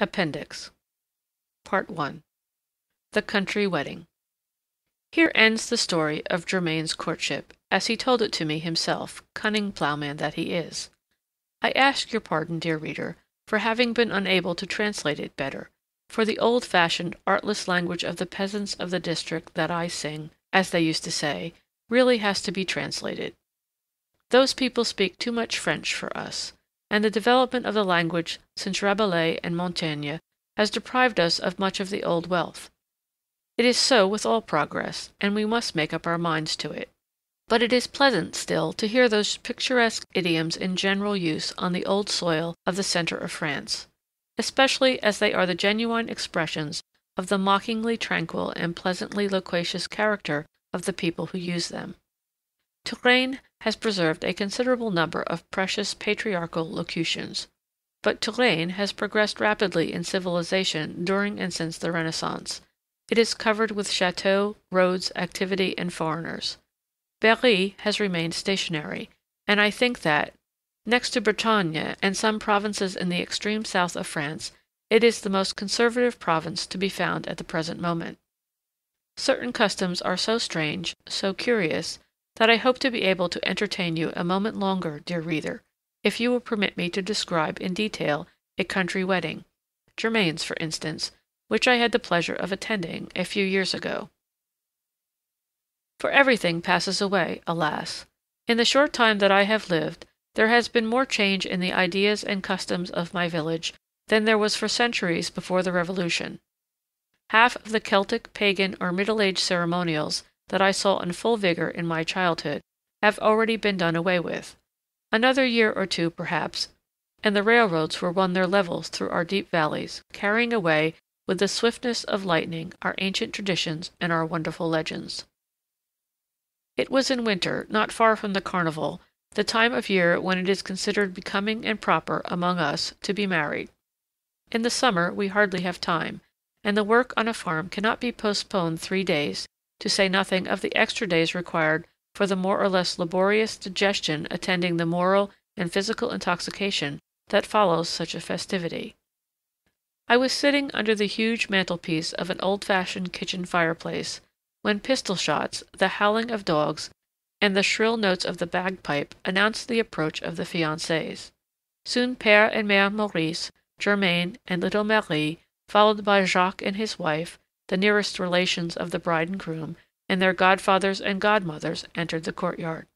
Appendix. Part 1. The Country Wedding. Here ends the story of Germain's courtship, as he told it to me himself, cunning ploughman that he is. I ask your pardon, dear reader, for having been unable to translate it better, for the old-fashioned, artless language of the peasants of the district that I sing, as they used to say, really has to be translated. Those people speak too much French for us, and the development of the language since Rabelais and Montaigne has deprived us of much of the old wealth. It is so with all progress, and we must make up our minds to it. But it is pleasant still to hear those picturesque idioms in general use on the old soil of the centre of France, especially as they are the genuine expressions of the mockingly tranquil and pleasantly loquacious character of the people who use them. Touraine has preserved a considerable number of precious patriarchal locutions, but Touraine has progressed rapidly in civilization during and since the Renaissance. It is covered with châteaux, roads, activity, and foreigners. Berry has remained stationary, and I think that, next to Bretagne and some provinces in the extreme south of France, it is the most conservative province to be found at the present moment. Certain customs are so strange, so curious, that I hope to be able to entertain you a moment longer, dear reader, if you will permit me to describe in detail a country wedding, Germain's, for instance, which I had the pleasure of attending a few years ago. For everything passes away, alas. In the short time that I have lived, there has been more change in the ideas and customs of my village than there was for centuries before the Revolution. Half of the Celtic, pagan, or middle-aged ceremonials that I saw in full vigor in my childhood have already been done away with. Another year or two, perhaps, and the railroads will run their levels through our deep valleys, carrying away, with the swiftness of lightning, our ancient traditions and our wonderful legends. It was in winter, not far from the carnival, the time of year when it is considered becoming and proper among us to be married. In the summer we hardly have time, and the work on a farm cannot be postponed 3 days, to say nothing of the extra days required for the more or less laborious digestion attending the moral and physical intoxication that follows such a festivity. I was sitting under the huge mantelpiece of an old-fashioned kitchen fireplace, when pistol shots, the howling of dogs, and the shrill notes of the bagpipe announced the approach of the fiancés. Soon Père and Mère Maurice, Germain, and little Marie, followed by Jacques and his wife, the nearest relations of the bride and groom, and their godfathers and godmothers, entered the courtyard.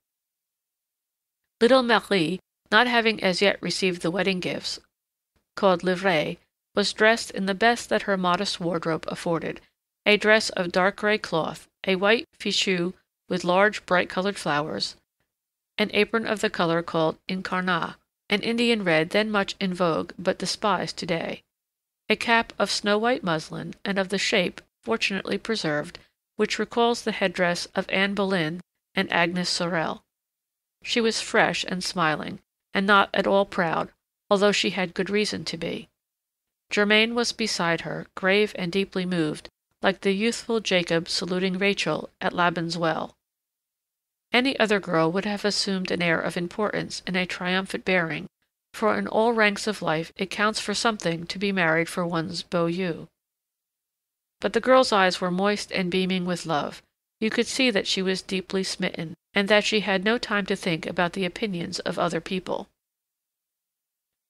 Little Marie, not having as yet received the wedding gifts, called livrées, was dressed in the best that her modest wardrobe afforded, a dress of dark gray cloth, a white fichu with large bright-colored flowers, an apron of the color called incarnat, an Indian red then much in vogue but despised today, a cap of snow-white muslin and of the shape, fortunately preserved, which recalls the headdress of Anne Boleyn and Agnes Sorel. She was fresh and smiling, and not at all proud, although she had good reason to be. Germain was beside her, grave and deeply moved, like the youthful Jacob saluting Rachel at Laban's well. Any other girl would have assumed an air of importance and a triumphant bearing, for in all ranks of life it counts for something to be married for one's beau yeux. But the girl's eyes were moist and beaming with love. You could see that she was deeply smitten, and that she had no time to think about the opinions of other people.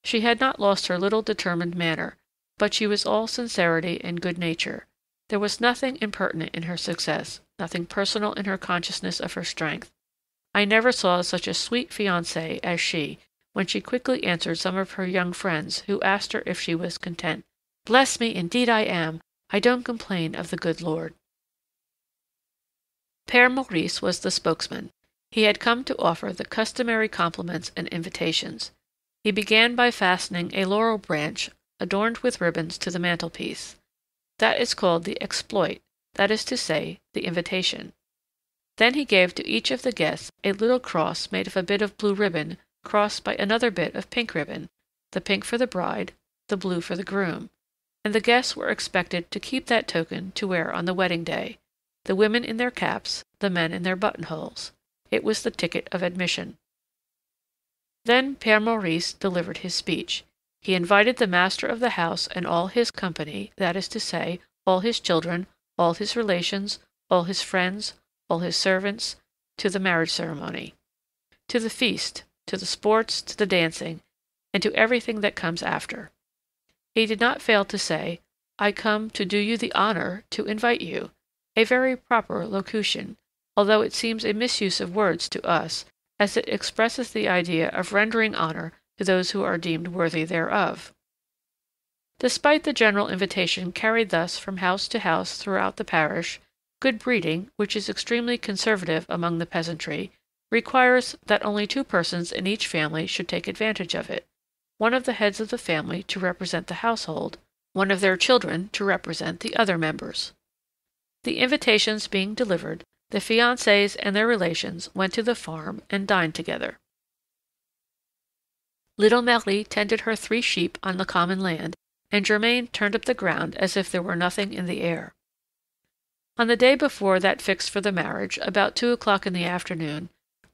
She had not lost her little determined manner, but she was all sincerity and good nature. There was nothing impertinent in her success, nothing personal in her consciousness of her strength. I never saw such a sweet fiancée as she, when she quickly answered some of her young friends who asked her if she was content. "Bless me, indeed I am. I don't complain of the good Lord." Père Maurice was the spokesman. He had come to offer the customary compliments and invitations. He began by fastening a laurel branch adorned with ribbons to the mantelpiece. That is called the exploit, that is to say, the invitation. Then he gave to each of the guests a little cross made of a bit of blue ribbon crossed by another bit of pink ribbon, the pink for the bride, the blue for the groom, and the guests were expected to keep that token to wear on the wedding day, the women in their caps, the men in their buttonholes. It was the ticket of admission. Then Père Maurice delivered his speech. he invited the master of the house and all his company, that is to say, all his children, all his relations, all his friends, all his servants, to the marriage ceremony, to the feast, to the sports, to the dancing, and to everything that comes after. He did not fail to say, "I come to do you the honor to invite you," a very proper locution, although it seems a misuse of words to us, as it expresses the idea of rendering honor to those who are deemed worthy thereof. Despite the general invitation carried thus from house to house throughout the parish, good breeding, which is extremely conservative among the peasantry, requires that only 2 persons in each family should take advantage of it, one of the heads of the family to represent the household, one of their children to represent the other members. The invitations being delivered, the fiancés and their relations went to the farm and dined together. Little Marie tended her 3 sheep on the common land, and Germain turned up the ground as if there were nothing in the air. On the day before that fixed for the marriage, about 2 o'clock in the afternoon,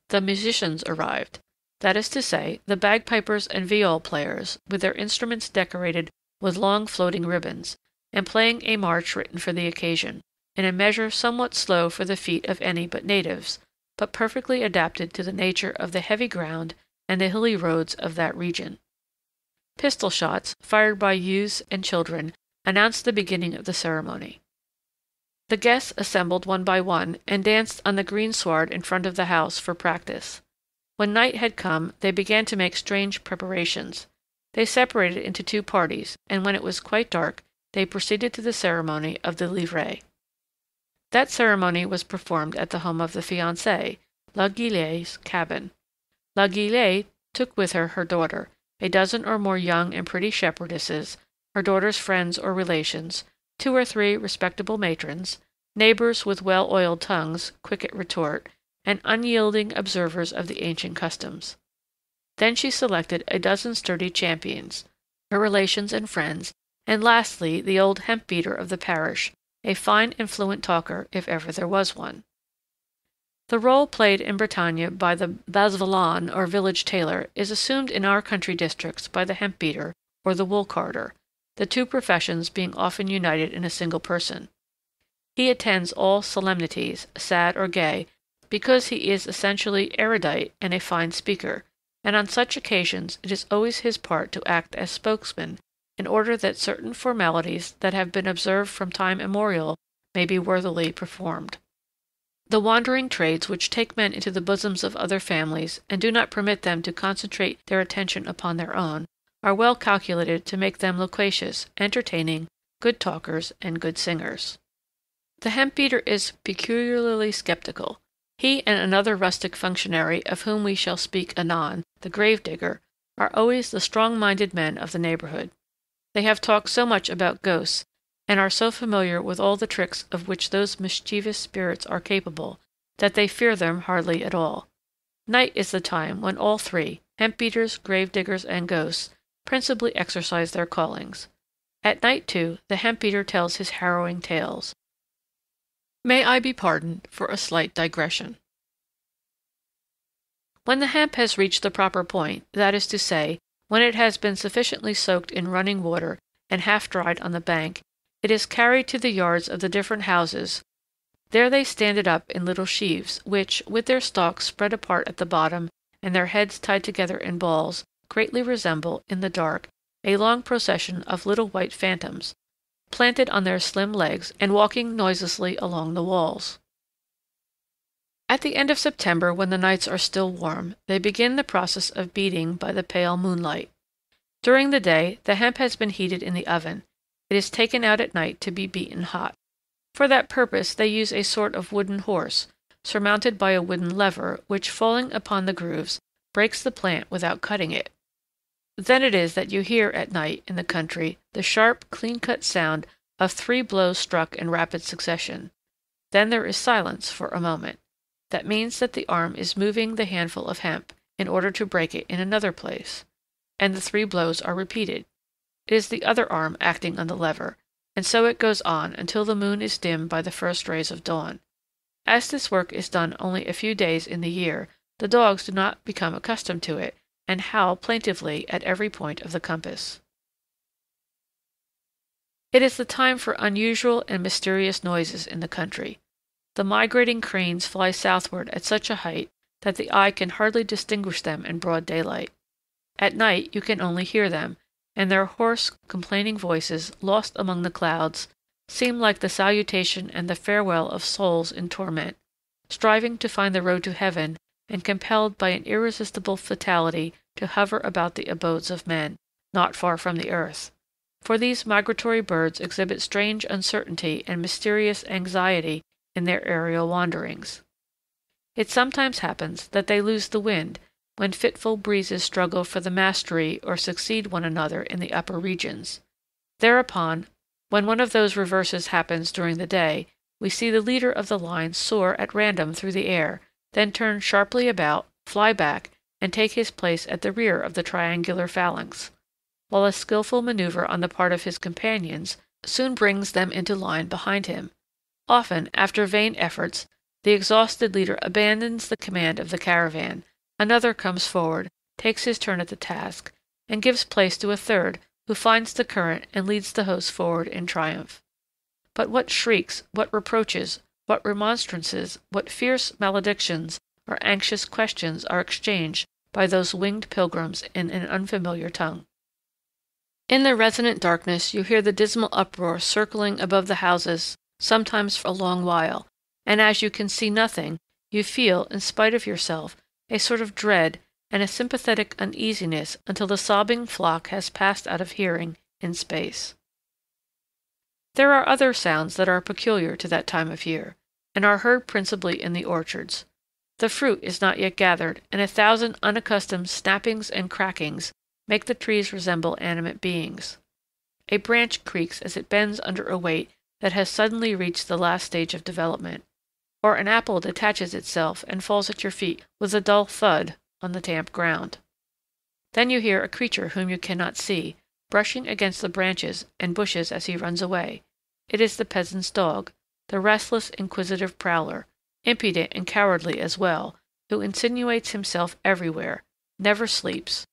the musicians arrived, that is to say, the bagpipers and viol players, with their instruments decorated with long floating ribbons, and playing a march written for the occasion, in a measure somewhat slow for the feet of any but natives, but perfectly adapted to the nature of the heavy ground and the hilly roads of that region. Pistol shots, fired by youths and children, announced the beginning of the ceremony. The guests assembled one by one, and danced on the greensward in front of the house for practice. When night had come, they began to make strange preparations. They separated into 2 parties, and when it was quite dark, they proceeded to the ceremony of the livrée. That ceremony was performed at the home of the fiancée, La Guillette's cabin. La Guillette took with her her daughter, a dozen or more young and pretty shepherdesses, her daughter's friends or relations, 2 or 3 respectable matrons, neighbors with well-oiled tongues, quick at retort, and unyielding observers of the ancient customs. Then she selected a dozen sturdy champions, her relations and friends, and lastly the old hemp beater of the parish, a fine and fluent talker, if ever there was one. The rôle played in Bretagne by the bazvalan or village tailor is assumed in our country districts by the hemp beater or the wool carder, the 2 professions being often united in a single person. He attends all solemnities, sad or gay, because he is essentially erudite and a fine speaker, and on such occasions it is always his part to act as spokesman, in order that certain formalities that have been observed from time immemorial may be worthily performed. The wandering trades which take men into the bosoms of other families, and do not permit them to concentrate their attention upon their own, are well calculated to make them loquacious, entertaining, good talkers, and good singers. The hemp beater is peculiarly skeptical. He and another rustic functionary, of whom we shall speak anon, the grave digger, are always the strong-minded men of the neighborhood. They have talked so much about ghosts, and are so familiar with all the tricks of which those mischievous spirits are capable, that they fear them hardly at all. Night is the time when all 3, hemp beaters, grave diggers, and ghosts, principally exercise their callings. At night, too, the hemp beater tells his harrowing tales. May I be pardoned for a slight digression. When the hemp has reached the proper point, that is to say, when it has been sufficiently soaked in running water and half dried on the bank, it is carried to the yards of the different houses. There they stand it up in little sheaves, which, with their stalks spread apart at the bottom and their heads tied together in balls, greatly resemble, in the dark, a long procession of little white phantoms, planted on their slim legs and walking noiselessly along the walls. At the end of September, when the nights are still warm, they begin the process of beating by the pale moonlight. During the day, the hemp has been heated in the oven. It is taken out at night to be beaten hot. For that purpose they use a sort of wooden horse, surmounted by a wooden lever, which, falling upon the grooves, breaks the plant without cutting it. Then it is that you hear at night, in the country, the sharp, clean-cut sound of 3 blows struck in rapid succession. Then there is silence for a moment. That means that the arm is moving the handful of hemp, in order to break it in another place. And the 3 blows are repeated. It is the other arm acting on the lever, and so it goes on until the moon is dimmed by the first rays of dawn. As this work is done only a few days in the year, the dogs do not become accustomed to it, and howl plaintively at every point of the compass. It is the time for unusual and mysterious noises in the country. The migrating cranes fly southward at such a height that the eye can hardly distinguish them in broad daylight. At night you can only hear them, and their hoarse, complaining voices, lost among the clouds, seem like the salutation and the farewell of souls in torment, striving to find the road to heaven and compelled by an irresistible fatality to hover about the abodes of men, not far from the earth. For these migratory birds exhibit strange uncertainty and mysterious anxiety in their aerial wanderings. It sometimes happens that they lose the wind, when fitful breezes struggle for the mastery or succeed one another in the upper regions. Thereupon, when one of those reverses happens during the day, we see the leader of the line soar at random through the air, then turn sharply about, fly back, and take his place at the rear of the triangular phalanx, while a skillful maneuver on the part of his companions soon brings them into line behind him. Often, after vain efforts, the exhausted leader abandons the command of the caravan, another comes forward, takes his turn at the task, and gives place to a third, who finds the current and leads the host forward in triumph. But what shrieks, what reproaches, what remonstrances, what fierce maledictions or anxious questions are exchanged by those winged pilgrims in an unfamiliar tongue. In the resonant darkness you hear the dismal uproar circling above the houses, sometimes for a long while, and as you can see nothing, you feel, in spite of yourself, a sort of dread and a sympathetic uneasiness until the sobbing flock has passed out of hearing in space. There are other sounds that are peculiar to that time of year, and are heard principally in the orchards. The fruit is not yet gathered, and 1,000 unaccustomed snappings and crackings make the trees resemble animate beings. A branch creaks as it bends under a weight that has suddenly reached the last stage of development, or an apple detaches itself and falls at your feet with a dull thud on the damp ground. Then you hear a creature whom you cannot see, brushing against the branches and bushes as he runs away. It is the peasant's dog, the restless, inquisitive prowler, impudent and cowardly as well, who insinuates himself everywhere, never sleeps,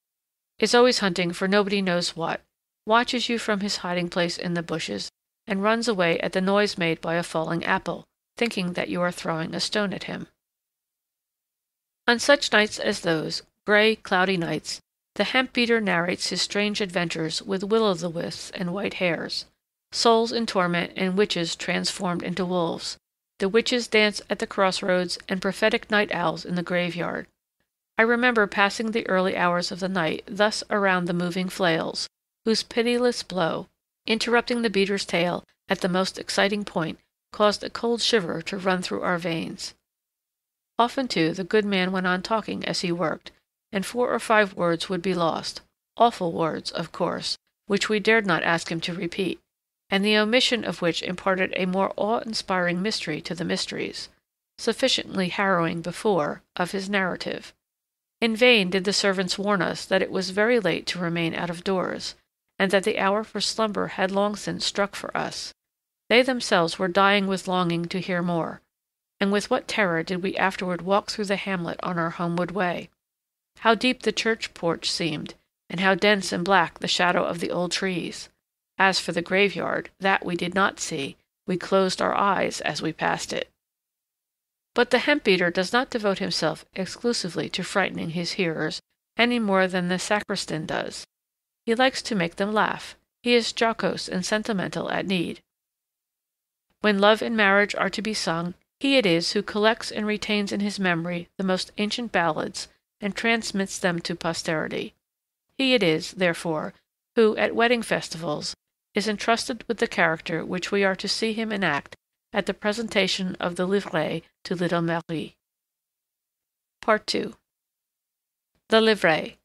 is always hunting for nobody knows what, watches you from his hiding place in the bushes, and runs away at the noise made by a falling apple, thinking that you are throwing a stone at him. On such nights as those, gray, cloudy nights, the hemp-beater narrates his strange adventures with will-o'-the-wisps and white hares, souls in torment and witches transformed into wolves. The witches dance at the crossroads and prophetic night owls in the graveyard. I remember passing the early hours of the night thus around the moving flails, whose pitiless blow, interrupting the beater's tale at the most exciting point, caused a cold shiver to run through our veins. Often, too, the good man went on talking as he worked, and 4 or 5 words would be lost, awful words, of course, which we dared not ask him to repeat, and the omission of which imparted a more awe-inspiring mystery to the mysteries, sufficiently harrowing before, of his narrative. In vain did the servants warn us that it was very late to remain out of doors, and that the hour for slumber had long since struck for us. They themselves were dying with longing to hear more, and with what terror did we afterward walk through the hamlet on our homeward way. How deep the church porch seemed, and how dense and black the shadow of the old trees. As for the graveyard, that we did not see, we closed our eyes as we passed it. But the hemp-beater does not devote himself exclusively to frightening his hearers any more than the sacristan does. He likes to make them laugh. He is jocose and sentimental at need. When love and marriage are to be sung, he it is who collects and retains in his memory the most ancient ballads and transmits them to posterity. He it is, therefore, who, at wedding festivals, is entrusted with the character which we are to see him enact at the presentation of the livret to little Marie. Part II. The livret.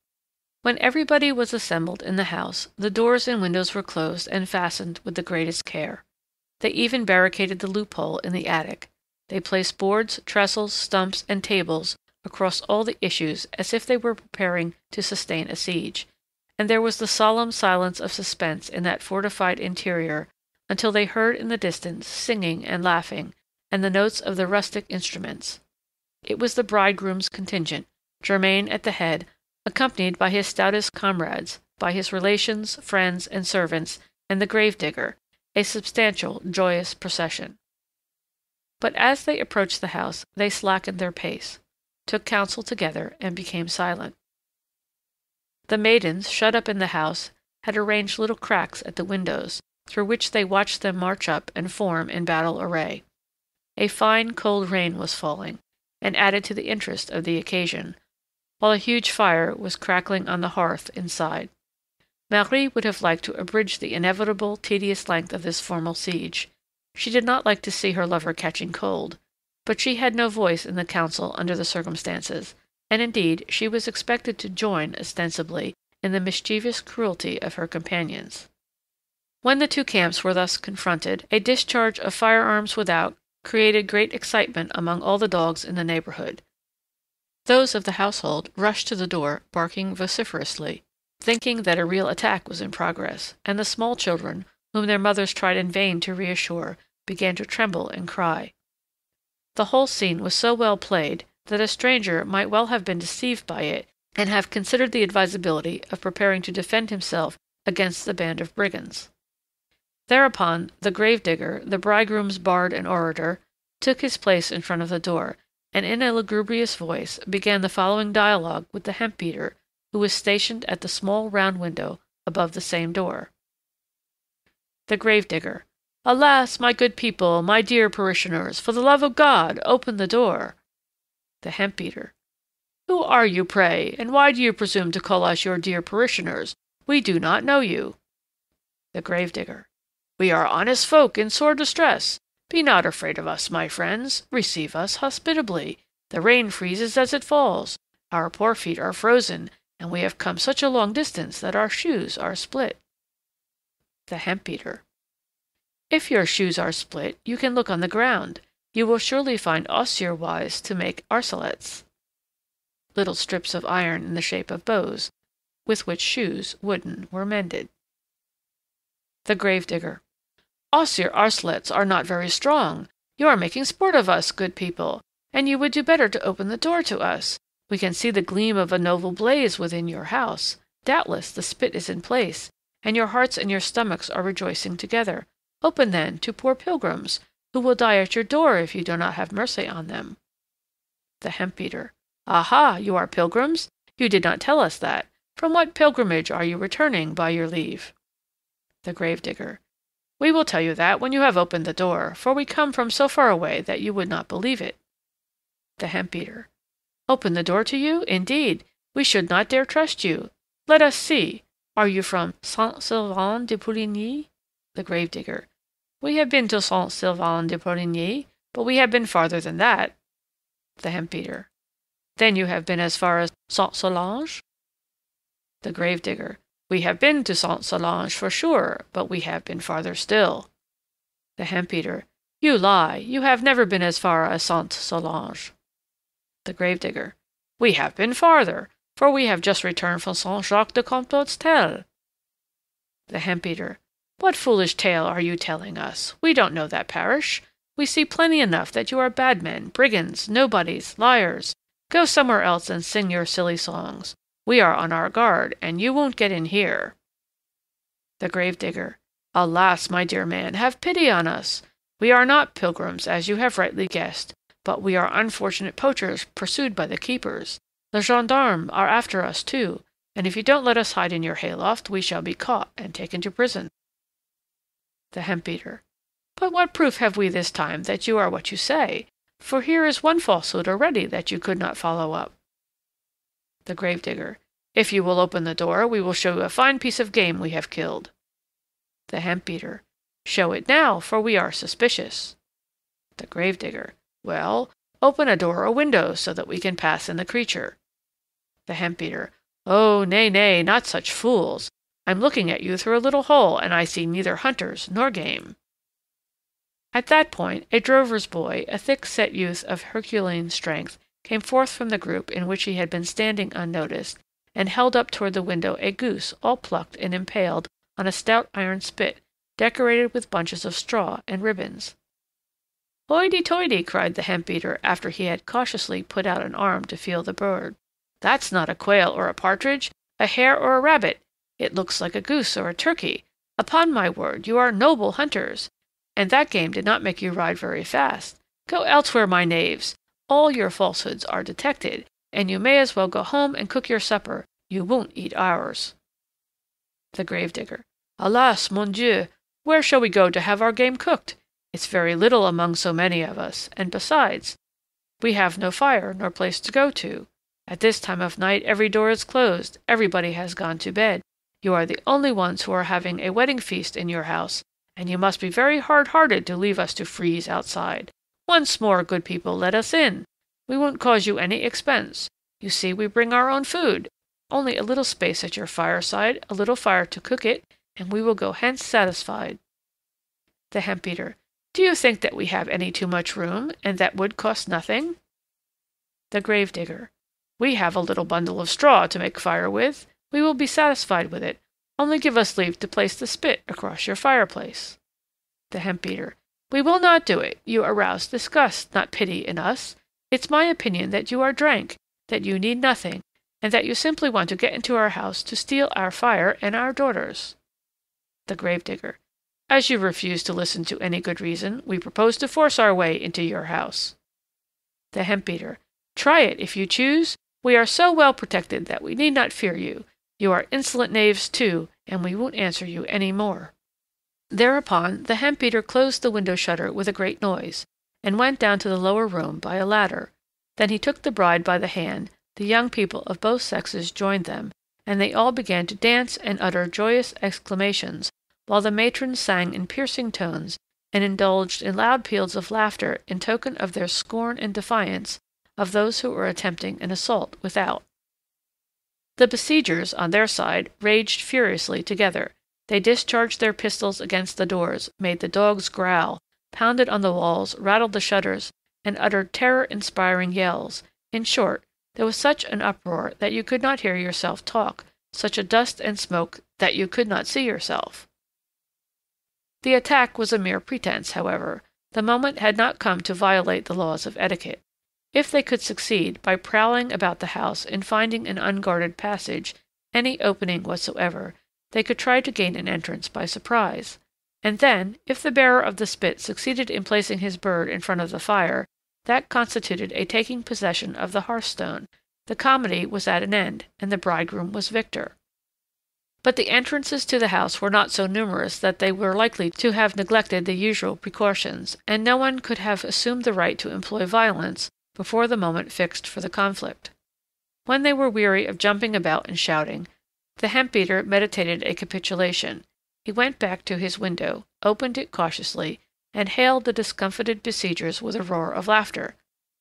When everybody was assembled in the house, the doors and windows were closed and fastened with the greatest care. They even barricaded the loophole in the attic. They placed boards, trestles, stumps, and tables across all the issues as if they were preparing to sustain a siege, and there was the solemn silence of suspense in that fortified interior until they heard in the distance singing and laughing, and the notes of the rustic instruments. It was the bridegroom's contingent, Germain at the head, accompanied by his stoutest comrades, by his relations, friends, and servants, and the grave-digger, a substantial, joyous procession. But as they approached the house, they slackened their pace, took counsel together, and became silent. The maidens, shut up in the house, had arranged little cracks at the windows, through which they watched them march up and form in battle array. A fine, cold rain was falling, and added to the interest of the occasion, while a huge fire was crackling on the hearth inside. Marie would have liked to abridge the inevitable, tedious length of this formal siege. She did not like to see her lover catching cold, but she had no voice in the council under the circumstances, and indeed she was expected to join, ostensibly, in the mischievous cruelty of her companions. When the two camps were thus confronted, a discharge of firearms without created great excitement among all the dogs in the neighborhood. Those of the household rushed to the door, barking vociferously, thinking that a real attack was in progress, and the small children, whom their mothers tried in vain to reassure, began to tremble and cry. The whole scene was so well played that a stranger might well have been deceived by it and have considered the advisability of preparing to defend himself against the band of brigands. Thereupon the grave-digger, the bridegroom's bard and orator, took his place in front of the door, and in a lugubrious voice began the following dialogue with the hemp-beater, who was stationed at the small round window above the same door. The grave-digger. Alas, my good people, my dear parishioners, for the love of God, open the door. The hemp-beater. Who are you, pray, and why do you presume to call us your dear parishioners? We do not know you. The grave-digger. We are honest folk in sore distress. Be not afraid of us, my friends. Receive us hospitably. The rain freezes as it falls. Our poor feet are frozen, and we have come such a long distance that our shoes are split. The hemp-beater. If your shoes are split, you can look on the ground. You will surely find osier wise to make arcelets, little strips of iron in the shape of bows, with which shoes, wooden, were mended. The grave-digger. Osier arcelets are not very strong. You are making sport of us, good people, and you would do better to open the door to us. We can see the gleam of a noble blaze within your house. Doubtless the spit is in place, and your hearts and your stomachs are rejoicing together. Open, then, to poor pilgrims, who will die at your door if you do not have mercy on them. The hemp-beater. Aha, you are pilgrims? You did not tell us that. From what pilgrimage are you returning, by your leave? The grave-digger. We will tell you that when you have opened the door, for we come from so far away that you would not believe it. The hemp-beater. Open the door to you? Indeed, we should not dare trust you. Let us see. Are you from Saint-Sylvain-de-Pouligny? The grave-digger. We have been to Saint-Sylvain-de-Pouligny, but we have been farther than that. The hemp-beater. Then you have been as far as Saint-Solange? The grave-digger. We have been to Saint-Solange for sure, but we have been farther still. The hemp-beater. You lie. You have never been as far as Saint-Solange. The grave-digger. We have been farther, for we have just returned from Saint-Jacques-de-Compostelle. The hemp-beater. What foolish tale are you telling us? We don't know that parish. We see plenty enough that you are bad men, brigands, nobodies, liars. Go somewhere else and sing your silly songs. We are on our guard, and you won't get in here. The grave-digger. Alas, my dear man, have pity on us. We are not pilgrims, as you have rightly guessed, but we are unfortunate poachers pursued by the keepers. The gendarmes are after us, too, and if you don't let us hide in your hayloft, we shall be caught and taken to prison. The hemp-beater. But what proof have we this time that you are what you say? For here is one falsehood already that you could not follow up. The grave-digger. If you will open the door, we will show you a fine piece of game we have killed. The hemp-beater. Show it now, for we are suspicious. The grave-digger. Well, open a door or window, so that we can pass in the creature. The hemp-beater. Oh, nay, nay, not such fools. I'm looking at you through a little hole, and I see neither hunters nor game. At that point, a drover's boy, a thick-set youth of Herculean strength, came forth from the group in which he had been standing unnoticed, and held up toward the window a goose all plucked and impaled on a stout iron spit, decorated with bunches of straw and ribbons. Hoity-toity, cried the hemp-beater, after he had cautiously put out an arm to feel the bird. That's not a quail or a partridge, a hare or a rabbit. It looks like a goose or a turkey. Upon my word, you are noble hunters. And that game did not make you ride very fast. Go elsewhere, my knaves. All your falsehoods are detected, and you may as well go home and cook your supper. You won't eat ours. The gravedigger. Alas, mon Dieu, where shall we go to have our game cooked? It's very little among so many of us, and besides, we have no fire nor place to go to. At this time of night every door is closed, everybody has gone to bed. You are the only ones who are having a wedding feast in your house, and you must be very hard-hearted to leave us to freeze outside. Once more, good people, let us in. We won't cause you any expense. You see, we bring our own food. Only a little space at your fireside, a little fire to cook it, and we will go hence satisfied. The hemp beater. Do you think that we have any too much room, and that wood costs nothing? The grave digger. We have a little bundle of straw to make fire with. We will be satisfied with it. Only give us leave to place the spit across your fireplace. The hemp beater. We will not do it. You arouse disgust, not pity in us. It's my opinion that you are drank, that you need nothing, and that you simply want to get into our house to steal our fire and our daughters. The grave digger. As you refuse to listen to any good reason, we propose to force our way into your house. The hemp beater. Try it if you choose. We are so well protected that we need not fear you. You are insolent knaves too, and we won't answer you any more. Thereupon the hemp beater closed the window shutter with a great noise, and went down to the lower room by a ladder. Then he took the bride by the hand, the young people of both sexes joined them, and they all began to dance and utter joyous exclamations, while the matrons sang in piercing tones, and indulged in loud peals of laughter in token of their scorn and defiance of those who were attempting an assault without. The besiegers, on their side, raged furiously together. They discharged their pistols against the doors, made the dogs growl, pounded on the walls, rattled the shutters, and uttered terror-inspiring yells. In short, there was such an uproar that you could not hear yourself talk, such a dust and smoke that you could not see yourself. The attack was a mere pretense, however. The moment had not come to violate the laws of etiquette. If they could succeed, by prowling about the house in finding an unguarded passage, any opening whatsoever, they could try to gain an entrance by surprise. And then, if the bearer of the spit succeeded in placing his bird in front of the fire, that constituted a taking possession of the hearthstone. The comedy was at an end, and the bridegroom was victor. But the entrances to the house were not so numerous that they were likely to have neglected the usual precautions, and no one could have assumed the right to employ violence before the moment fixed for the conflict. When they were weary of jumping about and shouting, the hemp beater meditated a capitulation. He went back to his window, opened it cautiously, and hailed the discomfited besiegers with a roar of laughter.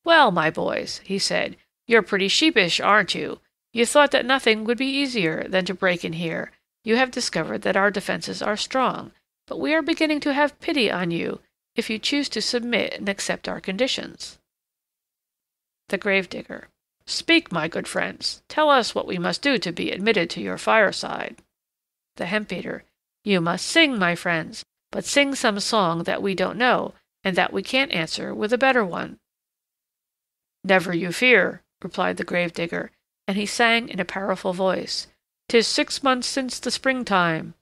"Well, my boys," he said, "you're pretty sheepish, aren't you? You thought that nothing would be easier than to break in here. You have discovered that our defenses are strong, but we are beginning to have pity on you, if you choose to submit and accept our conditions." The gravedigger. "Speak, my good friends. Tell us what we must do to be admitted to your fireside." The hemp beater. "You must sing, my friends, but sing some song that we don't know, and that we can't answer with a better one." "Never you fear," replied the gravedigger, and he sang in a powerful voice. "'Tis 6 months since the springtime."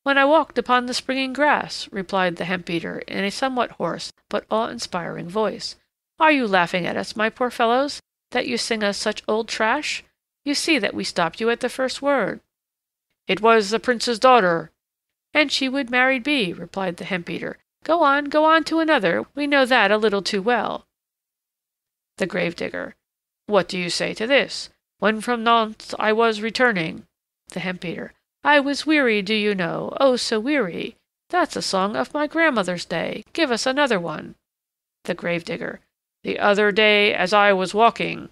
"When I walked upon the springing grass," replied the hemp beater in a somewhat hoarse but awe-inspiring voice. "Are you laughing at us, my poor fellows, that you sing us such old trash? You see that we stopped you at the first word." "It was the prince's daughter." "And she would married be," replied the hemp beater. Go on to another. We know that a little too well." The gravedigger. "What do you say to this? When from Nantes I was returning." The hemp beater. "I was weary, do you know, oh, so weary. That's a song of my grandmother's day. Give us another one." The gravedigger. "The other day as I was walking."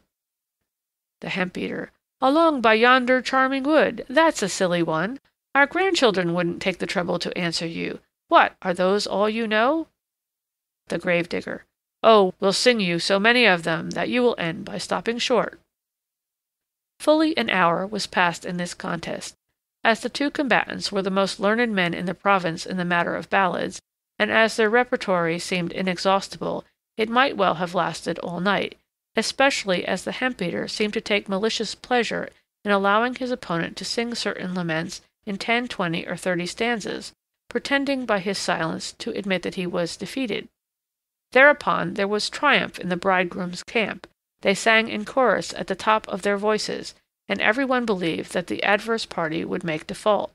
The hemp beater. "Along by yonder charming wood. That's a silly one. Our grandchildren wouldn't take the trouble to answer you. What, are those all you know?" The gravedigger. "Oh, we'll sing you so many of them that you will end by stopping short." Fully an hour was passed in this contest. As the two combatants were the most learned men in the province in the matter of ballads, and as their repertory seemed inexhaustible, it might well have lasted all night, especially as the hemp-beater seemed to take malicious pleasure in allowing his opponent to sing certain laments in 10, 20, or 30 stanzas, pretending by his silence to admit that he was defeated. Thereupon there was triumph in the bridegroom's camp. They sang in chorus at the top of their voices, and every one believed that the adverse party would make default.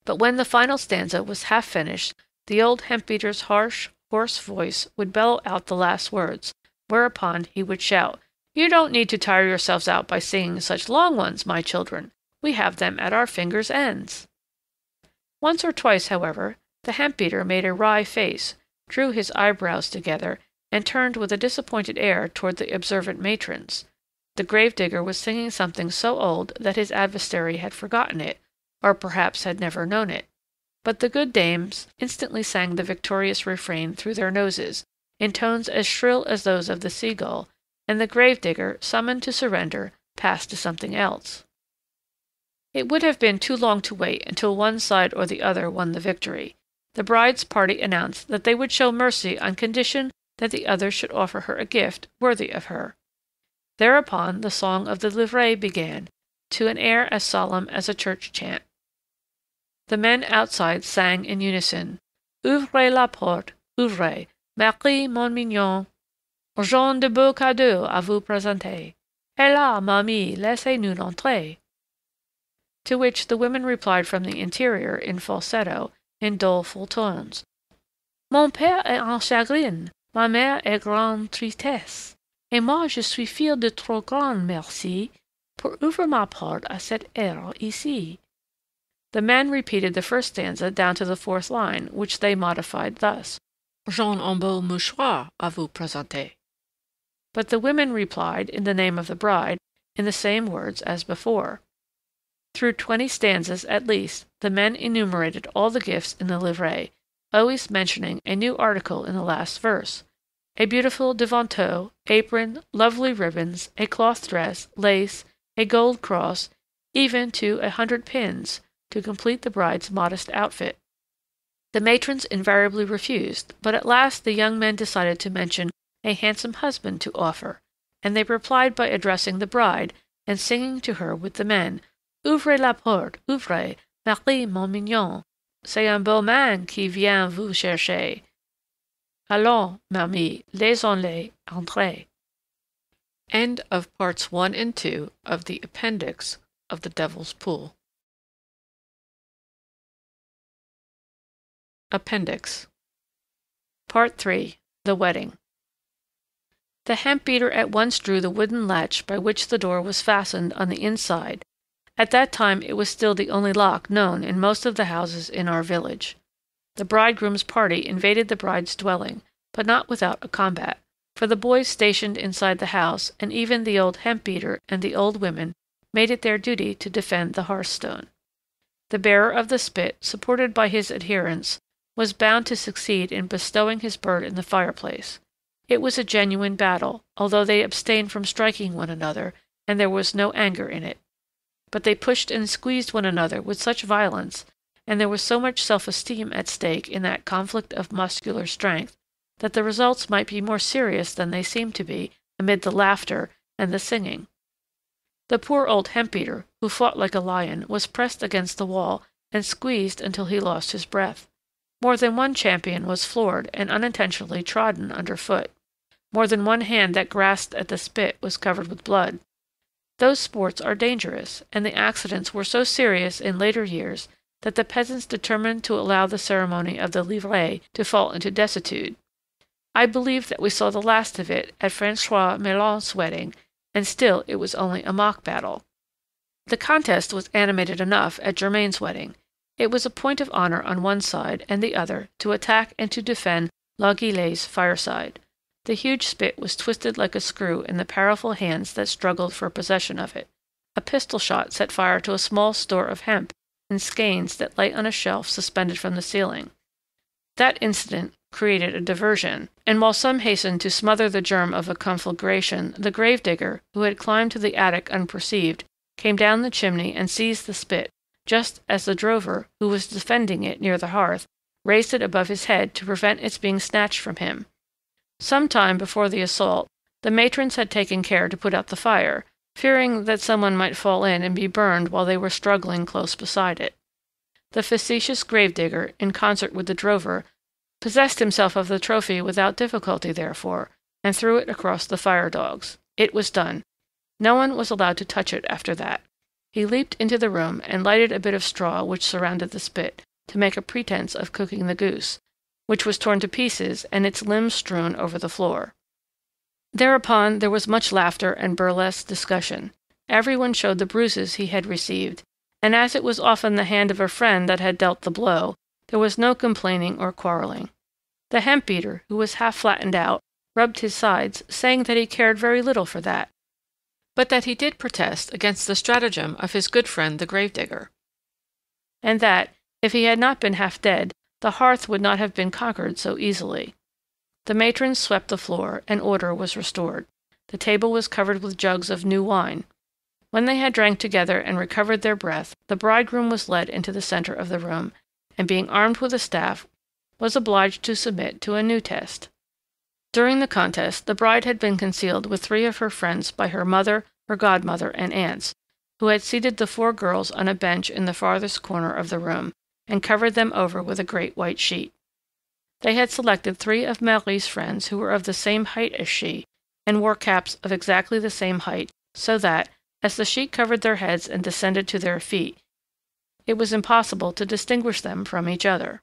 But when the final stanza was half finished, the old hemp-beater's harsh, hoarse voice would bellow out the last words, whereupon he would shout, "You don't need to tire yourselves out by singing such long ones, my children. We have them at our fingers' ends." Once or twice, however, the hemp-beater made a wry face, drew his eyebrows together, and turned with a disappointed air toward the observant matrons. The grave-digger was singing something so old that his adversary had forgotten it, or perhaps had never known it. But the good dames instantly sang the victorious refrain through their noses, in tones as shrill as those of the seagull, and the grave-digger, summoned to surrender, passed to something else. It would have been too long to wait until one side or the other won the victory. The bride's party announced that they would show mercy on condition that the other should offer her a gift worthy of her. Thereupon the song of the livrée began, to an air as solemn as a church chant. The men outside sang in unison, "Ouvrez la porte, ouvrez, Marie, mon mignon, j'ai de beaux cadeaux à vous présenter. Hélas, mamie, laissez-nous entrer." To which the women replied from the interior in falsetto, in doleful tones, "Mon père est en chagrin, ma mère est grande tristesse, et moi je suis fille de trop grande merci pour ouvrir ma porte à cette heure ici." The men repeated the first stanza down to the fourth line, which they modified thus, "J'ai un beau mouchoir à vous présenter." But the women replied, in the name of the bride, in the same words as before. Through 20 stanzas at least, the men enumerated all the gifts in the livrée, always mentioning a new article in the last verse, a beautiful devanteau, apron, lovely ribbons, a cloth dress, lace, a gold cross, even to 100 pins, to complete the bride's modest outfit. The matrons invariably refused, but at last the young men decided to mention a handsome husband to offer, and they replied by addressing the bride and singing to her with the men, "Ouvrez la porte, ouvrez, Marie, mon mignon, c'est un beau man qui vient vous chercher. Allons, mamie, laissons-les entrer." End of parts 1 and 2 of the appendix of The Devil's Pool. Appendix. Part 3. The Wedding. The hemp-beater at once drew the wooden latch by which the door was fastened on the inside. At that time it was still the only lock known in most of the houses in our village. The bridegroom's party invaded the bride's dwelling, but not without a combat, for the boys stationed inside the house, and even the old hemp-beater and the old women, made it their duty to defend the hearthstone. The bearer of the spit, supported by his adherents, was bound to succeed in bestowing his bird in the fireplace. It was a genuine battle, although they abstained from striking one another, and there was no anger in it. But they pushed and squeezed one another with such violence, and there was so much self-esteem at stake in that conflict of muscular strength, that the results might be more serious than they seemed to be amid the laughter and the singing. The poor old hemp-beater, who fought like a lion, was pressed against the wall and squeezed until he lost his breath. More than one champion was floored and unintentionally trodden underfoot. More than one hand that grasped at the spit was covered with blood. Those sports are dangerous, and the accidents were so serious in later years that the peasants determined to allow the ceremony of the livrée to fall into desuetude. I believe that we saw the last of it at François Melon's wedding, and still it was only a mock battle. The contest was animated enough at Germain's wedding. It was a point of honor on one side and the other to attack and to defend La Guillette's fireside. The huge spit was twisted like a screw in the powerful hands that struggled for possession of it. A pistol shot set fire to a small store of hemp in skeins that lay on a shelf suspended from the ceiling. That incident created a diversion, and while some hastened to smother the germ of a conflagration, the grave-digger, who had climbed to the attic unperceived, came down the chimney and seized the spit, just as the drover, who was defending it near the hearth, raised it above his head to prevent its being snatched from him. Some time before the assault, The matrons had taken care to put out the fire, fearing that someone might fall in and be burned while they were struggling close beside it. The facetious gravedigger, in concert with the drover, possessed himself of the trophy without difficulty, therefore, and threw it across the fire-dogs. It was done. No one was allowed to touch it after that. He leaped into the room and lighted a bit of straw which surrounded the spit, to make a pretense of cooking the goose, which was torn to pieces and its limbs strewn over the floor. Thereupon there was much laughter and burlesque discussion. Every one showed the bruises he had received, and as it was often the hand of a friend that had dealt the blow, there was no complaining or quarreling. The hemp-beater, who was half flattened out, rubbed his sides, saying that he cared very little for that, but that he did protest against the stratagem of his good friend the gravedigger, and that, if he had not been half dead, the hearth would not have been conquered so easily. The matrons swept the floor, and order was restored. The table was covered with jugs of new wine. When they had drank together and recovered their breath, the bridegroom was led into the center of the room, and being armed with a staff, was obliged to submit to a new test. During the contest, the bride had been concealed with 3 of her friends by her mother, her godmother, and aunts, who had seated the 4 girls on a bench in the farthest corner of the room, and covered them over with a great white sheet. They had selected 3 of Marie's friends who were of the same height as she, and wore caps of exactly the same height, so that, as the sheet covered their heads and descended to their feet, it was impossible to distinguish them from each other.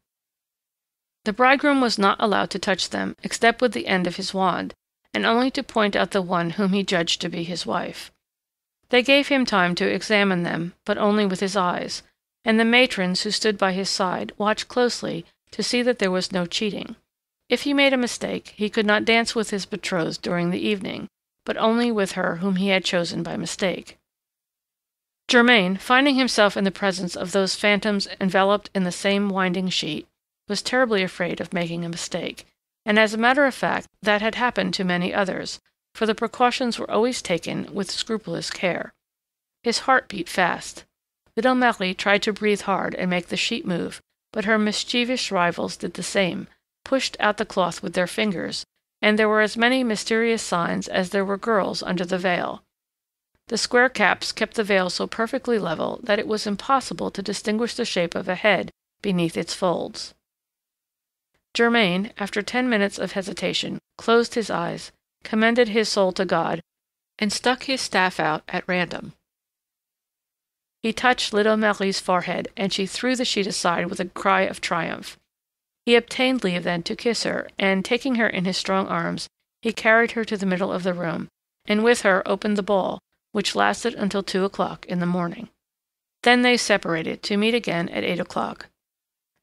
The bridegroom was not allowed to touch them except with the end of his wand, and only to point out the one whom he judged to be his wife. They gave him time to examine them, but only with his eyes, and the matrons who stood by his side watched closely to see that there was no cheating. If he made a mistake, he could not dance with his betrothed during the evening, but only with her whom he had chosen by mistake. Germain, finding himself in the presence of those phantoms enveloped in the same winding sheet, was terribly afraid of making a mistake, and as a matter of fact that had happened to many others, for the precautions were always taken with scrupulous care. His heart beat fast. Little Marie tried to breathe hard and make the sheet move, but her mischievous rivals did the same, pushed out the cloth with their fingers, and there were as many mysterious signs as there were girls under the veil. The square caps kept the veil so perfectly level that it was impossible to distinguish the shape of a head beneath its folds. Germain, after 10 minutes of hesitation, closed his eyes, commended his soul to God, and stuck his staff out at random. He touched little Marie's forehead, and she threw the sheet aside with a cry of triumph. He obtained leave then to kiss her, and, taking her in his strong arms, he carried her to the middle of the room, and with her opened the ball, which lasted until 2 o'clock in the morning. Then they separated, to meet again at 8 o'clock.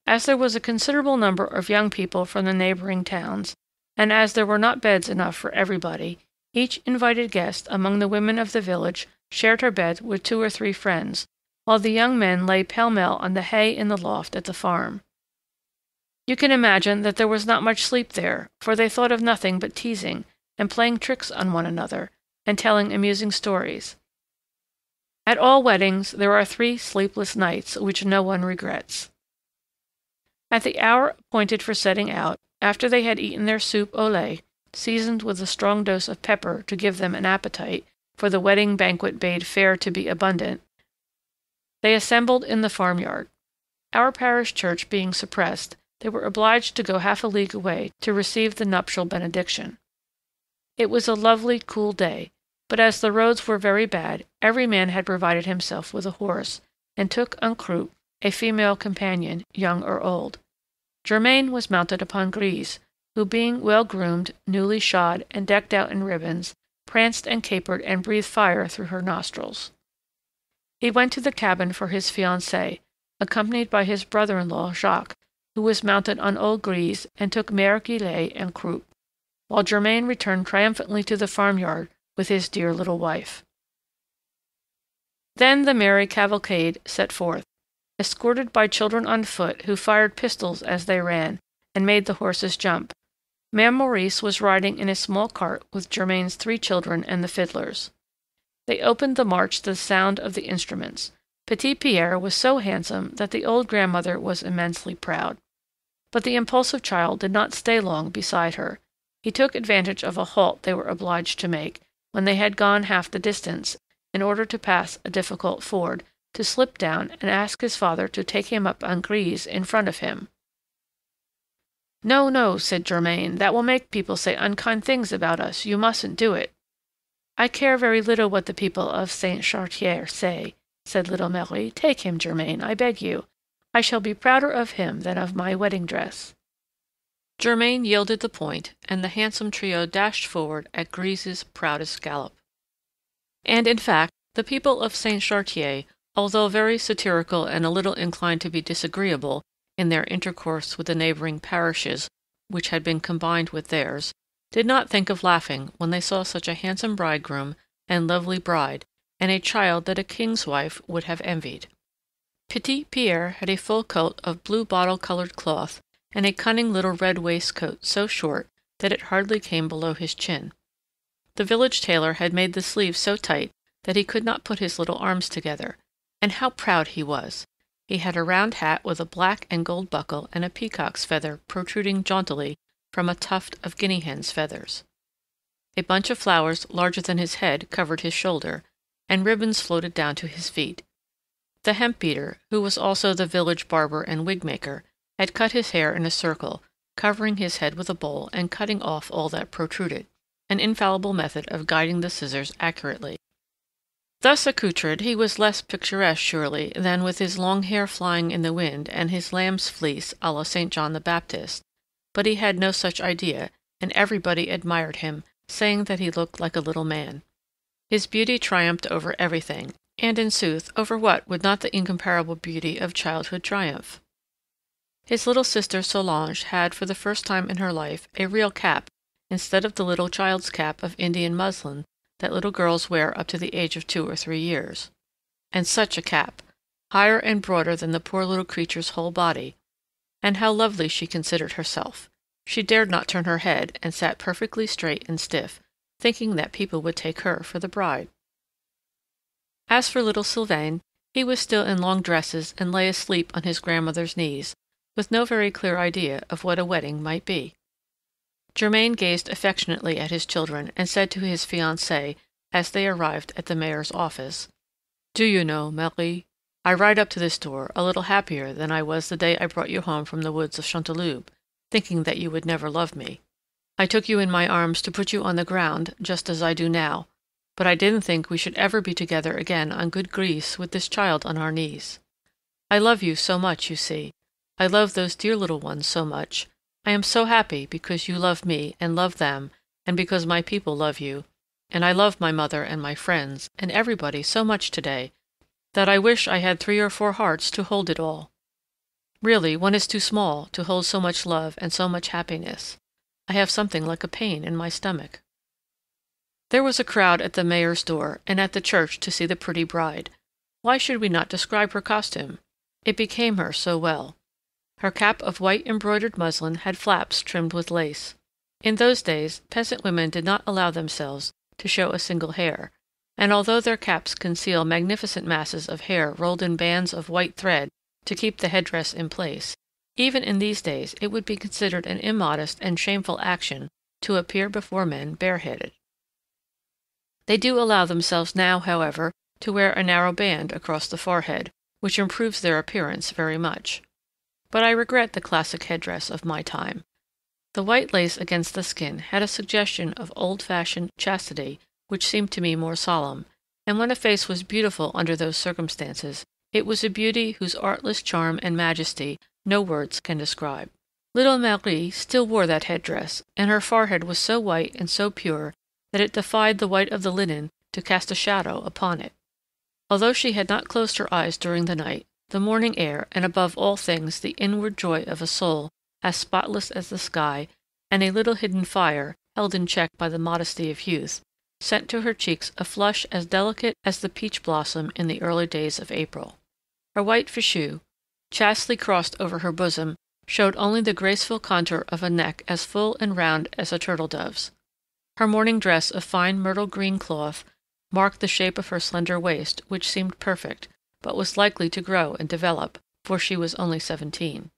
As there was a considerable number of young people from the neighboring towns, and as there were not beds enough for everybody, each invited guest among the women of the village shared her bed with 2 or 3 friends, while the young men lay pell-mell on the hay in the loft at the farm. You can imagine that there was not much sleep there, for they thought of nothing but teasing, and playing tricks on one another, and telling amusing stories. At all weddings there are 3 sleepless nights which no one regrets. At the hour appointed for setting out, after they had eaten their soup au lait, seasoned with a strong dose of pepper to give them an appetite, for the wedding banquet bade fair to be abundant, they assembled in the farmyard. Our parish church being suppressed, they were obliged to go half a league away to receive the nuptial benediction. It was a lovely, cool day, but as the roads were very bad, every man had provided himself with a horse, and took en croupe a female companion, young or old. Germain was mounted upon Grise, who, being well groomed, newly shod, and decked out in ribbons, pranced and capered and breathed fire through her nostrils. He went to the cabin for his fiancée, accompanied by his brother-in-law Jacques, who was mounted on old Grise and took Mère Guillet en croupe, while Germain returned triumphantly to the farmyard with his dear little wife. Then the merry cavalcade set forth, escorted by children on foot who fired pistols as they ran, and made the horses jump. Mère Maurice was riding in a small cart with Germain's 3 children and the fiddlers. They opened the march to the sound of the instruments. Petit Pierre was so handsome that the old grandmother was immensely proud. But the impulsive child did not stay long beside her. he took advantage of a halt they were obliged to make, when they had gone half the distance, in order to pass a difficult ford, to slip down and ask his father to take him up on Grise in front of him. "No, no," said Germain, "that will make people say unkind things about us. You mustn't do it." "I care very little what the people of Saint Chartier say," said little Marie. "Take him, Germain, I beg you. I shall be prouder of him than of my wedding dress." Germain yielded the point, and the handsome trio dashed forward at Grise's proudest gallop. And, in fact, the people of Saint Chartier, although very satirical and a little inclined to be disagreeable in their intercourse with the neighboring parishes which had been combined with theirs, did not think of laughing when they saw such a handsome bridegroom and lovely bride, and a child that a king's wife would have envied. Petit Pierre had a full coat of blue bottle-colored cloth, and a cunning little red waistcoat so short that it hardly came below his chin. The village tailor had made the sleeves so tight that he could not put his little arms together. And how proud he was! He had a round hat with a black and gold buckle and a peacock's feather protruding jauntily from a tuft of guinea hen's feathers. A bunch of flowers larger than his head covered his shoulder, and ribbons floated down to his feet. The hemp beater, who was also the village barber and wig maker, had cut his hair in a circle, covering his head with a bowl and cutting off all that protruded, an infallible method of guiding the scissors accurately. Thus accoutred, he was less picturesque, surely, than with his long hair flying in the wind and his lamb's fleece à la St. John the Baptist, but he had no such idea, and everybody admired him, saying that he looked like a little man. His beauty triumphed over everything, and, in sooth, over what would not the incomparable beauty of childhood triumph? His little sister Solange had, for the first time in her life, a real cap, instead of the little child's cap of Indian muslin that little girls wear up to the age of 2 or 3 years. And such a cap, higher and broader than the poor little creature's whole body. And how lovely she considered herself! She dared not turn her head, and sat perfectly straight and stiff, thinking that people would take her for the bride. As for little Sylvain, he was still in long dresses and lay asleep on his grandmother's knees, with no very clear idea of what a wedding might be. Germain gazed affectionately at his children, and said to his fiancée, as they arrived at the mayor's office, "Do you know, Marie, I ride up to this door a little happier than I was the day I brought you home from the woods of Chanteloube, thinking that you would never love me. I took you in my arms to put you on the ground, just as I do now, but I didn't think we should ever be together again on good Grise with this child on our knees. I love you so much, you see. I love those dear little ones so much. I am so happy because you love me and love them, and because my people love you, and I love my mother and my friends, and everybody so much today, that I wish I had 3 or 4 hearts to hold it all. Really, one is too small to hold so much love and so much happiness. I have something like a pain in my stomach." There was a crowd at the mayor's door and at the church to see the pretty bride. Why should we not describe her costume? It became her so well. Her cap of white embroidered muslin had flaps trimmed with lace. In those days, peasant women did not allow themselves to show a single hair, and although their caps conceal magnificent masses of hair rolled in bands of white thread to keep the headdress in place, even in these days it would be considered an immodest and shameful action to appear before men bareheaded. They do allow themselves now, however, to wear a narrow band across the forehead, which improves their appearance very much. But I regret the classic headdress of my time. The white lace against the skin had a suggestion of old-fashioned chastity which seemed to me more solemn, and when a face was beautiful under those circumstances, it was a beauty whose artless charm and majesty no words can describe. Little Marie still wore that headdress, and her forehead was so white and so pure that it defied the white of the linen to cast a shadow upon it. Although she had not closed her eyes during the night, the morning air, and above all things the inward joy of a soul as spotless as the sky, and a little hidden fire, held in check by the modesty of youth, sent to her cheeks a flush as delicate as the peach blossom in the early days of April. Her white fichu, chastely crossed over her bosom, showed only the graceful contour of a neck as full and round as a turtle-dove's. Her morning dress of fine myrtle-green cloth marked the shape of her slender waist, which seemed perfect, but was likely to grow and develop, for she was only 17.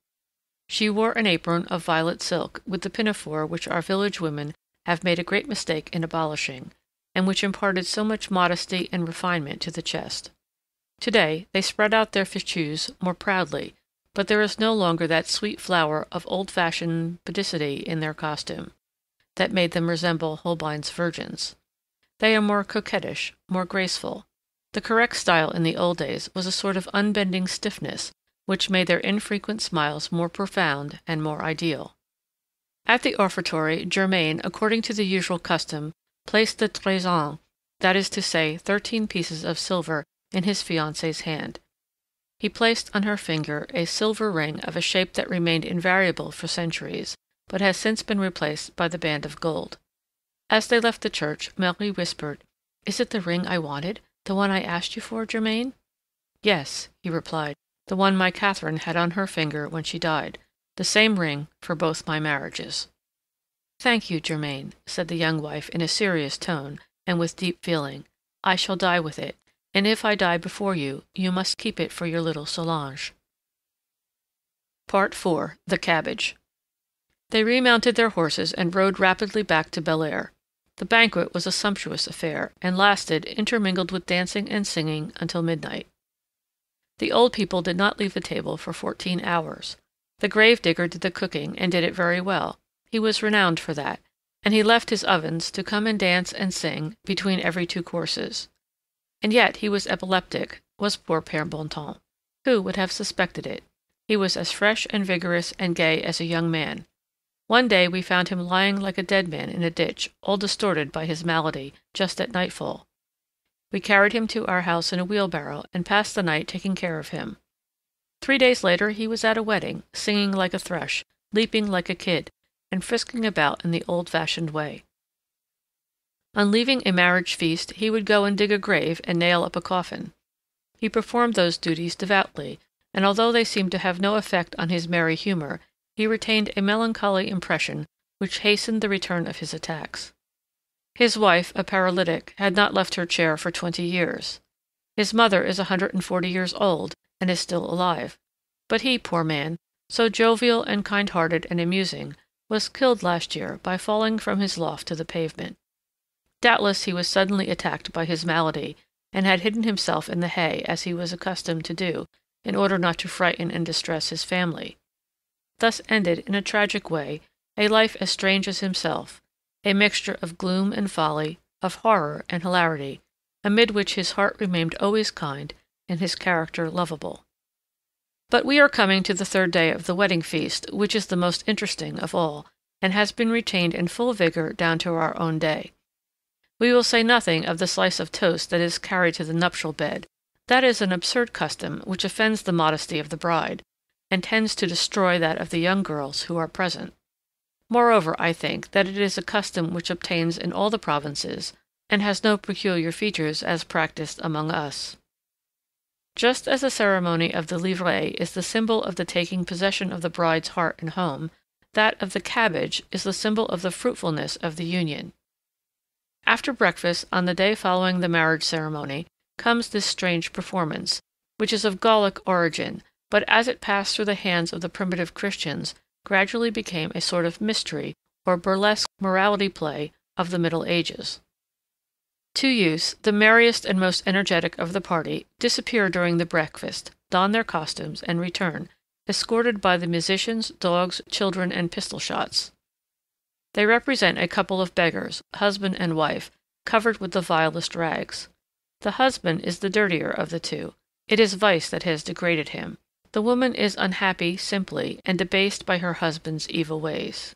She wore an apron of violet silk, with the pinafore which our village women have made a great mistake in abolishing, and which imparted so much modesty and refinement to the chest. To-day they spread out their fichus more proudly, but there is no longer that sweet flower of old-fashioned pudicity in their costume, that made them resemble Holbein's virgins. They are more coquettish, more graceful. The correct style in the old days was a sort of unbending stiffness, which made their infrequent smiles more profound and more ideal. At the offertory, Germain, according to the usual custom, placed the trésor, that is to say, 13 pieces of silver, in his fiancée's hand. He placed on her finger a silver ring of a shape that remained invariable for centuries, but has since been replaced by the band of gold. As they left the church, Marie whispered, "Is it the ring I wanted, the one I asked you for, Germain?" "Yes," he replied, "the one my Catherine had on her finger when she died, the same ring for both my marriages." "Thank you, Germain," said the young wife in a serious tone and with deep feeling. "I shall die with it, and if I die before you, you must keep it for your little Solange." Part IV. The Cabbage. They remounted their horses and rode rapidly back to Belair. The banquet was a sumptuous affair, and lasted, intermingled with dancing and singing, until midnight. The old people did not leave the table for 14 hours. The grave digger did the cooking, and did it very well. He was renowned for that, and he left his ovens to come and dance and sing between every 2 courses. And yet he was epileptic, was poor Père Bontemps. Who would have suspected it? He was as fresh and vigorous and gay as a young man. One day we found him lying like a dead man in a ditch, all distorted by his malady, just at nightfall. We carried him to our house in a wheelbarrow, and passed the night taking care of him. 3 days later he was at a wedding, singing like a thrush, leaping like a kid, and frisking about in the old-fashioned way. On leaving a marriage feast, he would go and dig a grave and nail up a coffin. He performed those duties devoutly, and although they seemed to have no effect on his merry humor, he retained a melancholy impression which hastened the return of his attacks. His wife, a paralytic, had not left her chair for 20 years. His mother is 140 years old, and is still alive. But he, poor man, so jovial and kind-hearted and amusing, was killed last year by falling from his loft to the pavement. Doubtless he was suddenly attacked by his malady, and had hidden himself in the hay, as he was accustomed to do, in order not to frighten and distress his family. Thus ended, in a tragic way, a life as strange as himself, a mixture of gloom and folly, of horror and hilarity, amid which his heart remained always kind and his character lovable. But we are coming to the 3rd day of the wedding feast, which is the most interesting of all, and has been retained in full vigor down to our own day. We will say nothing of the slice of toast that is carried to the nuptial bed. That is an absurd custom which offends the modesty of the bride, and tends to destroy that of the young girls who are present. Moreover, I think that it is a custom which obtains in all the provinces, and has no peculiar features as practised among us. Just as the ceremony of the livret is the symbol of the taking possession of the bride's heart and home, that of the cabbage is the symbol of the fruitfulness of the union. After breakfast, on the day following the marriage ceremony, comes this strange performance, which is of Gallic origin, but as it passed through the hands of the primitive Christians, gradually became a sort of mystery or burlesque morality play of the Middle Ages. 2 youths, the merriest and most energetic of the party, disappear during the breakfast, don their costumes, and return, escorted by the musicians, dogs, children, and pistol-shots. They represent a couple of beggars, husband and wife, covered with the vilest rags. The husband is the dirtier of the two. It is vice that has degraded him. The woman is unhappy simply, and debased by her husband's evil ways.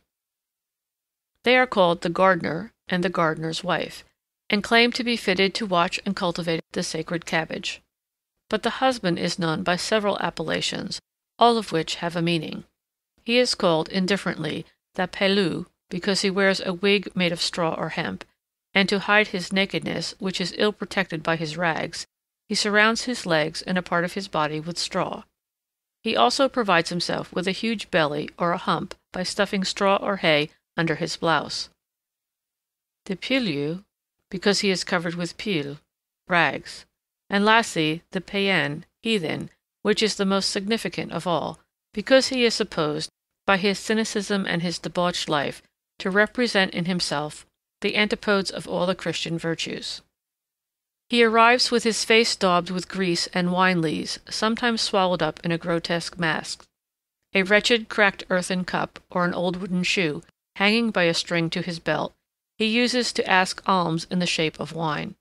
They are called the gardener and the gardener's wife, and claim to be fitted to watch and cultivate the sacred cabbage. But the husband is known by several appellations, all of which have a meaning. He is called, indifferently, the pelou, because he wears a wig made of straw or hemp, and to hide his nakedness, which is ill protected by his rags, he surrounds his legs and a part of his body with straw. He also provides himself with a huge belly or a hump by stuffing straw or hay under his blouse. The pileux, because he is covered with pil, rags, and lastly the païen, heathen, which is the most significant of all, because he is supposed by his cynicism and his debauched life, to represent in himself the antipodes of all the Christian virtues. He arrives with his face daubed with grease and wine lees, sometimes swallowed up in a grotesque mask, a wretched cracked earthen cup, or an old wooden shoe, hanging by a string to his belt, he uses to ask alms in the shape of wine.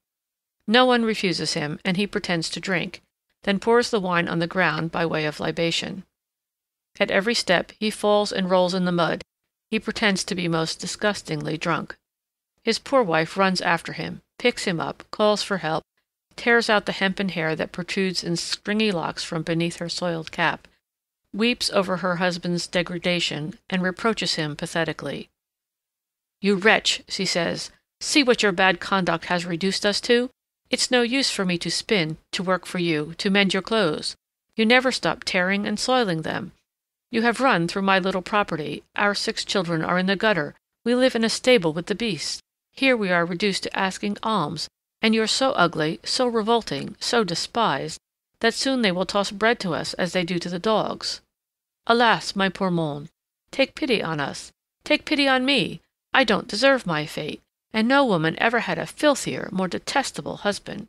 No one refuses him, and he pretends to drink, then pours the wine on the ground by way of libation. At every step he falls and rolls in the mud. He pretends to be most disgustingly drunk. His poor wife runs after him, picks him up, calls for help, tears out the hempen hair that protrudes in stringy locks from beneath her soiled cap, weeps over her husband's degradation, and reproaches him pathetically. "You wretch," she says, "see what your bad conduct has reduced us to. It's no use for me to spin, to work for you, to mend your clothes. You never stop tearing and soiling them. You have run through my little property. Our 6 children are in the gutter. We live in a stable with the beasts. Here we are reduced to asking alms, and you're so ugly, so revolting, so despised, that soon they will toss bread to us as they do to the dogs. Alas, my poor Monde, take pity on us. Take pity on me. I don't deserve my fate, and no woman ever had a filthier, more detestable husband.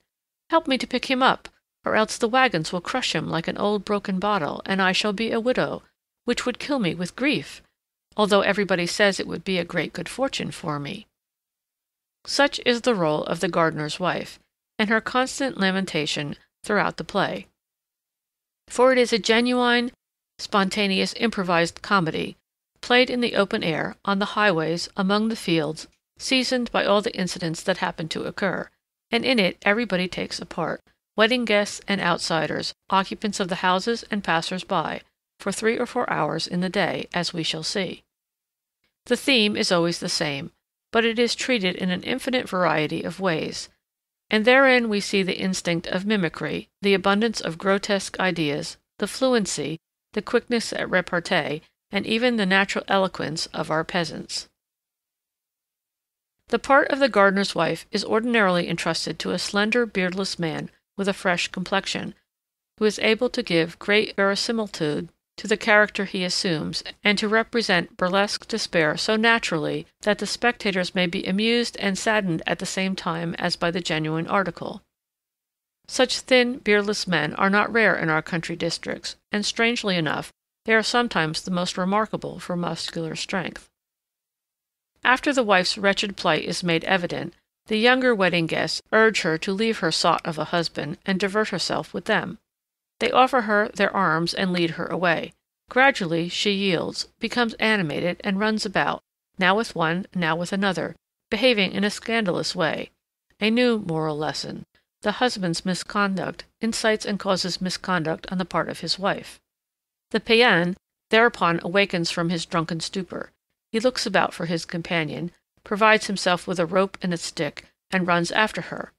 Help me to pick him up, or else the wagons will crush him like an old broken bottle, and I shall be a widow, which would kill me with grief, although everybody says it would be a great good fortune for me." Such is the role of the gardener's wife, and her constant lamentation throughout the play. For it is a genuine, spontaneous, improvised comedy, played in the open air, on the highways, among the fields, seasoned by all the incidents that happen to occur, and in it everybody takes a part, wedding guests and outsiders, occupants of the houses and passers-by, for 3 or 4 hours in the day, as we shall see. The theme is always the same, but it is treated in an infinite variety of ways, and therein we see the instinct of mimicry, the abundance of grotesque ideas, the fluency, the quickness at repartee, and even the natural eloquence of our peasants. The part of the gardener's wife is ordinarily entrusted to a slender, beardless man with a fresh complexion, who is able to give great verisimilitude to the character he assumes, and to represent burlesque despair so naturally that the spectators may be amused and saddened at the same time as by the genuine article. Such thin, beardless men are not rare in our country districts, and strangely enough, they are sometimes the most remarkable for muscular strength. After the wife's wretched plight is made evident, the younger wedding guests urge her to leave her sot of a husband and divert herself with them. They offer her their arms and lead her away. Gradually she yields, becomes animated, and runs about, now with one, now with another, behaving in a scandalous way. A new moral lesson. The husband's misconduct incites and causes misconduct on the part of his wife. The païen thereupon awakens from his drunken stupor. He looks about for his companion, provides himself with a rope and a stick, and runs after her.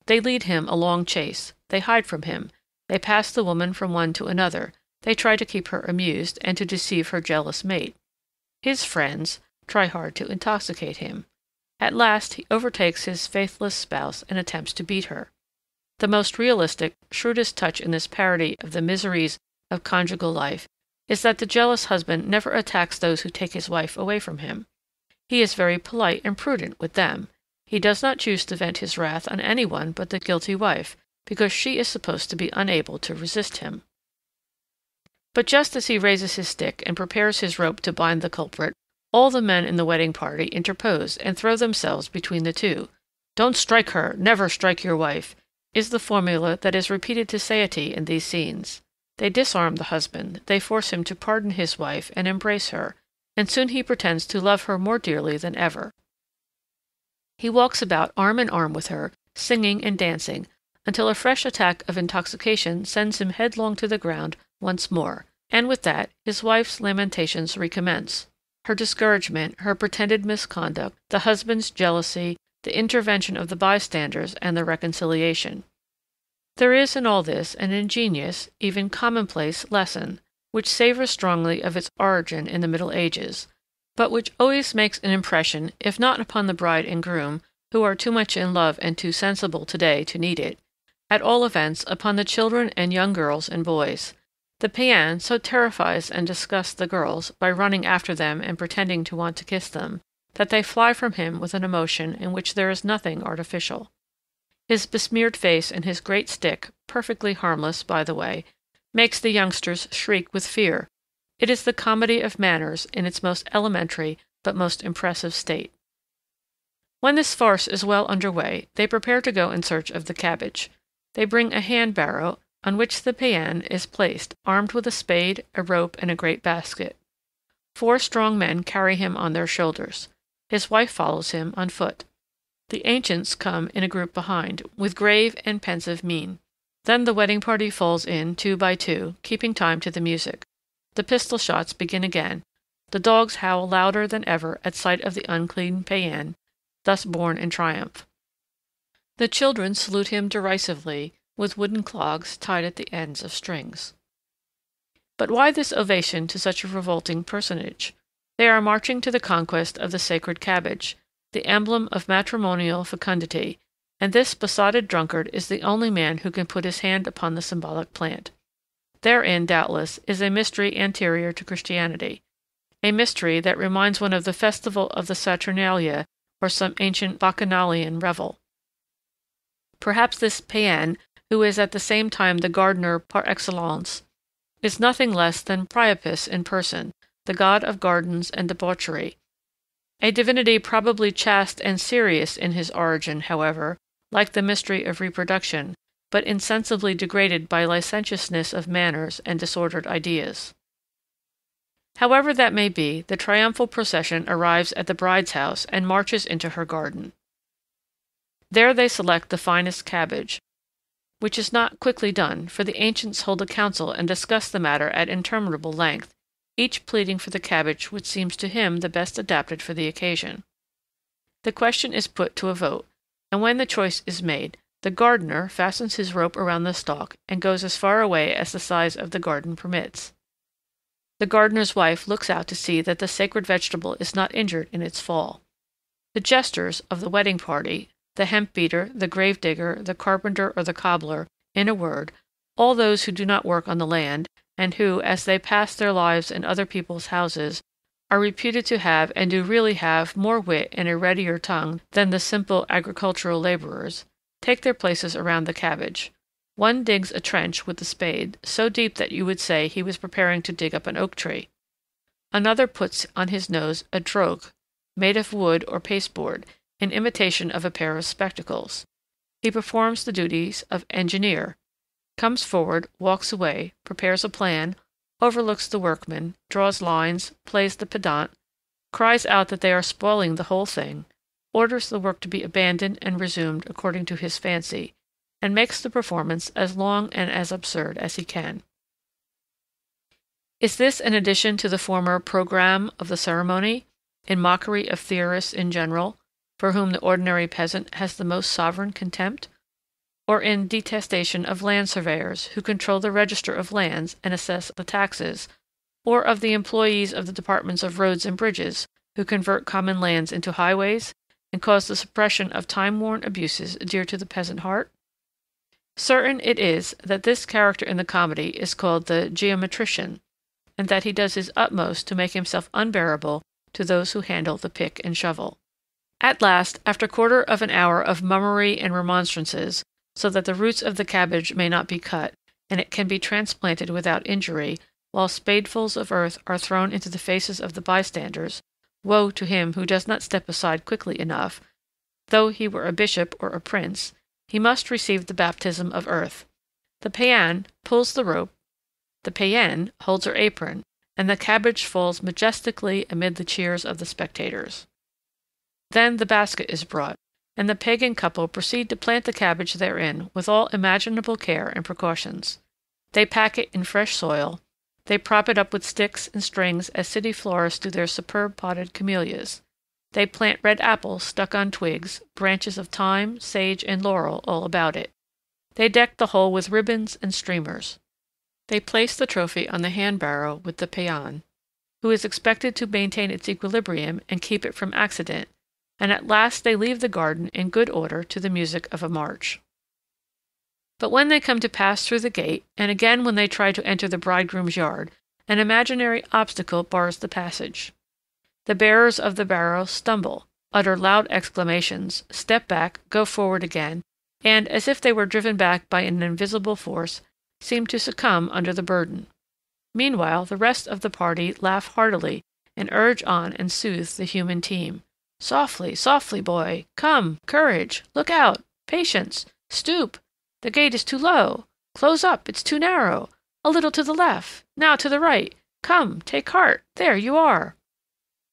They lead him a long chase. They hide from him. They pass the woman from one to another. They try to keep her amused and to deceive her jealous mate. His friends try hard to intoxicate him. At last he overtakes his faithless spouse and attempts to beat her. The most realistic, shrewdest touch in this parody of the miseries of conjugal life is that the jealous husband never attacks those who take his wife away from him. He is very polite and prudent with them. He does not choose to vent his wrath on any one but the guilty wife, because she is supposed to be unable to resist him. But just as he raises his stick and prepares his rope to bind the culprit, all the men in the wedding party interpose and throw themselves between the two. "Don't strike her, never strike your wife," is the formula that is repeated to satiety in these scenes. They disarm the husband, they force him to pardon his wife and embrace her, and soon he pretends to love her more dearly than ever. He walks about arm in arm with her, singing and dancing, until a fresh attack of intoxication sends him headlong to the ground once more, and with that his wife's lamentations recommence, her discouragement, her pretended misconduct, the husband's jealousy, the intervention of the bystanders, and the reconciliation. There is in all this an ingenious, even commonplace lesson, which savors strongly of its origin in the Middle Ages, but which always makes an impression, if not upon the bride and groom, who are too much in love and too sensible today to need it, at all events upon the children and young girls and boys. The paean so terrifies and disgusts the girls by running after them and pretending to want to kiss them, that they fly from him with an emotion in which there is nothing artificial. His besmeared face and his great stick, perfectly harmless, by the way, makes the youngsters shriek with fear. It is the comedy of manners in its most elementary but most impressive state. When this farce is well under way, they prepare to go in search of the cabbage. They bring a hand-barrow, on which the paean is placed, armed with a spade, a rope, and a great basket. 4 strong men carry him on their shoulders. His wife follows him on foot. The ancients come in a group behind, with grave and pensive mien. Then the wedding party falls in 2 by 2, keeping time to the music. The pistol shots begin again. The dogs howl louder than ever at sight of the unclean paean, thus born in triumph. The children salute him derisively with wooden clogs tied at the ends of strings. But why this ovation to such a revolting personage? They are marching to the conquest of the sacred cabbage, the emblem of matrimonial fecundity, and this besotted drunkard is the only man who can put his hand upon the symbolic plant. Therein, doubtless, is a mystery anterior to Christianity, a mystery that reminds one of the festival of the Saturnalia or some ancient bacchanalian revel. Perhaps this paean, who is at the same time the gardener par excellence, is nothing less than Priapus in person, the god of gardens and debauchery. A divinity probably chaste and serious in his origin, however, like the mystery of reproduction, but insensibly degraded by licentiousness of manners and disordered ideas. However that may be, the triumphal procession arrives at the bride's house and marches into her garden. There they select the finest cabbage, which is not quickly done, for the ancients hold a council and discuss the matter at interminable length, each pleading for the cabbage which seems to him the best adapted for the occasion. The question is put to a vote, and when the choice is made, the gardener fastens his rope around the stalk and goes as far away as the size of the garden permits. The gardener's wife looks out to see that the sacred vegetable is not injured in its fall. The jesters of the wedding party, the hemp beater, the grave digger, the carpenter or the cobbler, in a word, all those who do not work on the land, and who, as they pass their lives in other people's houses, are reputed to have and do really have more wit and a readier tongue than the simple agricultural laborers, take their places around the cabbage. One digs a trench with the spade, so deep that you would say he was preparing to dig up an oak tree. Another puts on his nose a drogue, made of wood or pasteboard, in imitation of a pair of spectacles. He performs the duties of engineer, comes forward, walks away, prepares a plan, overlooks the workmen, draws lines, plays the pedant, cries out that they are spoiling the whole thing, orders the work to be abandoned and resumed according to his fancy, and makes the performance as long and as absurd as he can. Is this an addition to the former programme of the ceremony, in mockery of theorists in general, for whom the ordinary peasant has the most sovereign contempt, or in detestation of land surveyors who control the register of lands and assess the taxes, or of the employees of the departments of roads and bridges who convert common lands into highways and cause the suppression of time-worn abuses dear to the peasant heart? Certain it is that this character in the comedy is called the geometrician, and that he does his utmost to make himself unbearable to those who handle the pick and shovel. At last, after 1/4 of an hour of mummery and remonstrances, so that the roots of the cabbage may not be cut, and it can be transplanted without injury, while spadefuls of earth are thrown into the faces of the bystanders, woe to him who does not step aside quickly enough, though he were a bishop or a prince, he must receive the baptism of earth. The paean pulls the rope, the paean holds her apron, and the cabbage falls majestically amid the cheers of the spectators. Then the basket is brought, and the pagan couple proceed to plant the cabbage therein with all imaginable care and precautions. They pack it in fresh soil, they prop it up with sticks and strings as city florists do their superb potted camellias. They plant red apples stuck on twigs, branches of thyme, sage, and laurel all about it. They deck the whole with ribbons and streamers. They place the trophy on the hand-barrow with the paean, who is expected to maintain its equilibrium and keep it from accident, and at last they leave the garden in good order to the music of a march. But when they come to pass through the gate, and again when they try to enter the bridegroom's yard, an imaginary obstacle bars the passage. The bearers of the barrow stumble, utter loud exclamations, step back, go forward again, and, as if they were driven back by an invisible force, seem to succumb under the burden. Meanwhile, the rest of the party laugh heartily and urge on and soothe the human team. Softly, softly, boy! Come! Courage! Look out! Patience! Stoop! The gate is too low! Close up! It's too narrow! A little to the left! Now to the right! Come! Take heart! There you are!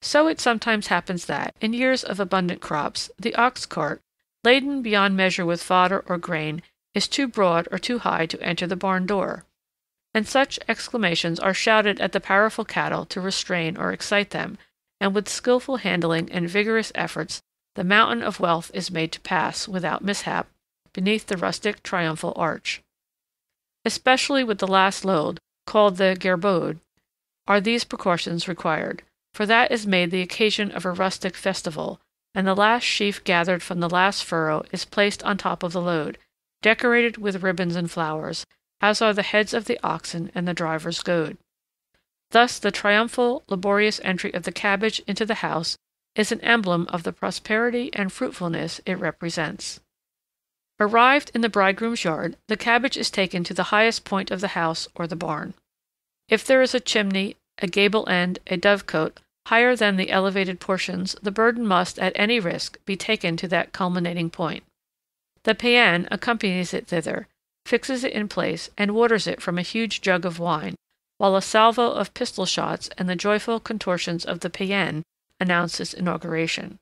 So it sometimes happens that, in years of abundant crops, the ox cart, laden beyond measure with fodder or grain, is too broad or too high to enter the barn door. And such exclamations are shouted at the powerful cattle to restrain or excite them, and with skillful handling and vigorous efforts the mountain of wealth is made to pass, without mishap, beneath the rustic triumphal arch. Especially with the last load, called the gerbode, are these precautions required, for that is made the occasion of a rustic festival, and the last sheaf gathered from the last furrow is placed on top of the load, decorated with ribbons and flowers, as are the heads of the oxen and the driver's goad. Thus the triumphal, laborious entry of the cabbage into the house is an emblem of the prosperity and fruitfulness it represents. Arrived in the bridegroom's yard, the cabbage is taken to the highest point of the house or the barn. If there is a chimney, a gable end, a dovecote, higher than the elevated portions, the burden must, at any risk, be taken to that culminating point. The païen accompanies it thither, fixes it in place, and waters it from a huge jug of wine, while a salvo of pistol shots and the joyful contortions of the païen announce its inauguration.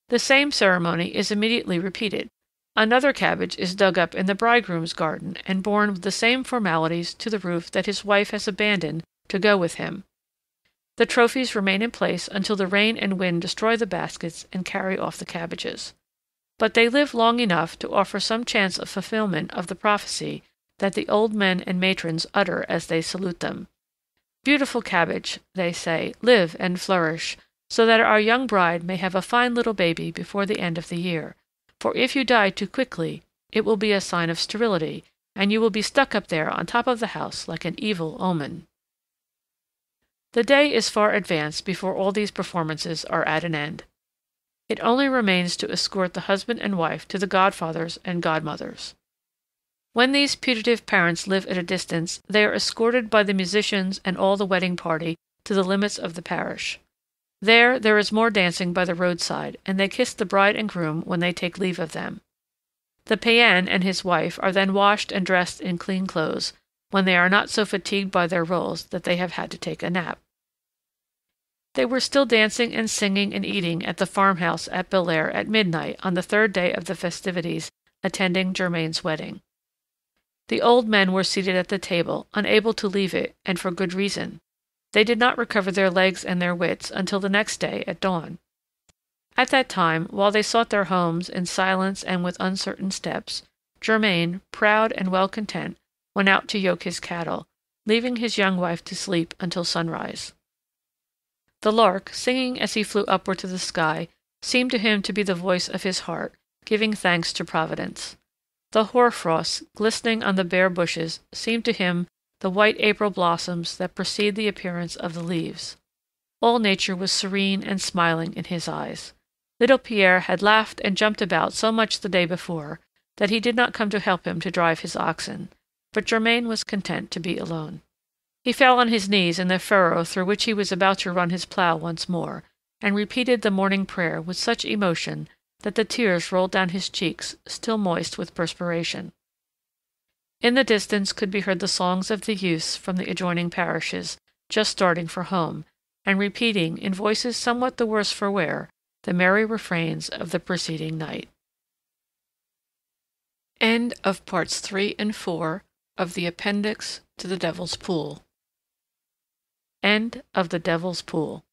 The same ceremony is immediately repeated. Another cabbage is dug up in the bridegroom's garden and borne with the same formalities to the roof that his wife has abandoned to go with him. The trophies remain in place until the rain and wind destroy the baskets and carry off the cabbages. But they live long enough to offer some chance of fulfillment of the prophecy that the old men and matrons utter as they salute them. Beautiful cabbage, they say, live and flourish, so that our young bride may have a fine little baby before the end of the year. For if you die too quickly, it will be a sign of sterility, and you will be stuck up there on top of the house like an evil omen. The day is far advanced before all these performances are at an end. It only remains to escort the husband and wife to the godfathers and godmothers. When these putative parents live at a distance, they are escorted by the musicians and all the wedding party to the limits of the parish. There is more dancing by the roadside, and they kiss the bride and groom when they take leave of them. The païen and his wife are then washed and dressed in clean clothes, when they are not so fatigued by their roles that they have had to take a nap. They were still dancing and singing and eating at the farmhouse at Belair at midnight on the third day of the festivities attending Germain's wedding. The old men were seated at the table, unable to leave it, and for good reason. They did not recover their legs and their wits until the next day at dawn. At that time, while they sought their homes in silence and with uncertain steps, Germain, proud and well content, went out to yoke his cattle, leaving his young wife to sleep until sunrise. The lark, singing as he flew upward to the sky, seemed to him to be the voice of his heart, giving thanks to Providence. The hoarfrost, glistening on the bare bushes, seemed to him the white April blossoms that precede the appearance of the leaves. All nature was serene and smiling in his eyes. Little Pierre had laughed and jumped about so much the day before that he did not come to help him to drive his oxen, but Germain was content to be alone. He fell on his knees in the furrow through which he was about to run his plough once more, and repeated the morning prayer with such emotion that the tears rolled down his cheeks, still moist with perspiration. In the distance could be heard the songs of the youths from the adjoining parishes, just starting for home, and repeating, in voices somewhat the worse for wear, the merry refrains of the preceding night. End of parts 3 and 4 of the appendix to the Devil's Pool. End of the Devil's Pool.